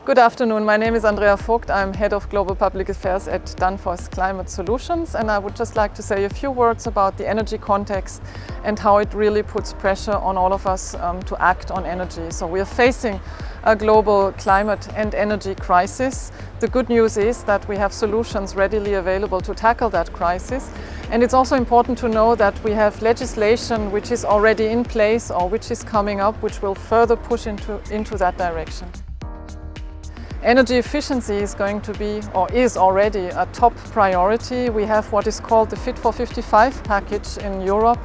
Good afternoon, my name is Andrea Vogt. I'm Head of Global Public Affairs at Danfoss Climate Solutions, and I would just like to say a few words about the energy context and how it really puts pressure on all of us to act on energy. So we are facing a global climate and energy crisis. The good news is that we have solutions readily available to tackle that crisis. And it's also important to know that we have legislation which is already in place or which is coming up, which will further push into that direction. Energy efficiency is going to be, or is already, a top priority. We have what is called the Fit for 55 package in Europe,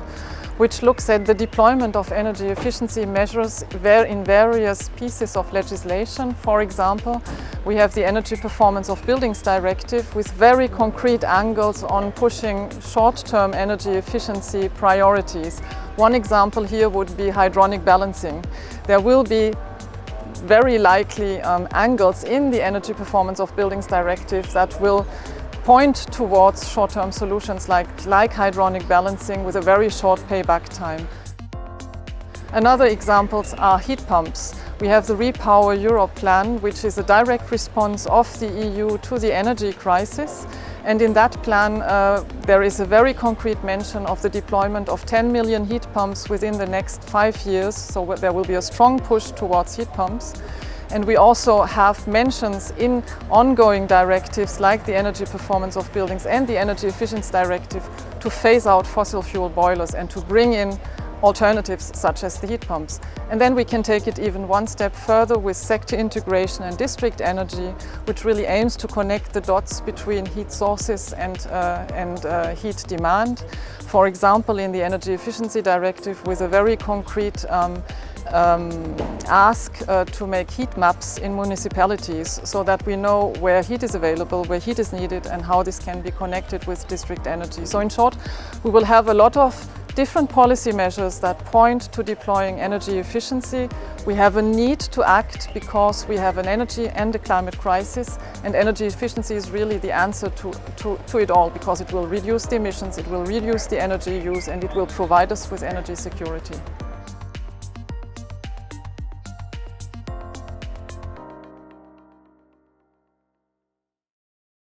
which looks at the deployment of energy efficiency measures in various pieces of legislation. For example, we have the Energy Performance of Buildings Directive with very concrete angles on pushing short-term energy efficiency priorities. One example here would be hydronic balancing. There will be very likely angles in the Energy Performance of Buildings Directive that will point towards short-term solutions like hydronic balancing with a very short payback time. Another examples are heat pumps. We have the REPower Europe plan, which is a direct response of the EU to the energy crisis. And in that plan, there is a very concrete mention of the deployment of 10 million heat pumps within the next 5 years. So there will be a strong push towards heat pumps. And we also have mentions in ongoing directives like the Energy Performance of Buildings and the Energy Efficiency Directive to phase out fossil fuel boilers and to bring in alternatives such as the heat pumps. And then we can take it even one step further with sector integration and district energy, which really aims to connect the dots between heat sources and heat demand. For example, in the Energy Efficiency Directive with a very concrete ask to make heat maps in municipalities so that we know where heat is available, where heat is needed, and how this can be connected with district energy. So in short, we will have a lot of different policy measures that point to deploying energy efficiency. We have a need to act because we have an energy and a climate crisis, and energy efficiency is really the answer to it all, because it will reduce the emissions, it will reduce the energy use, and it will provide us with energy security.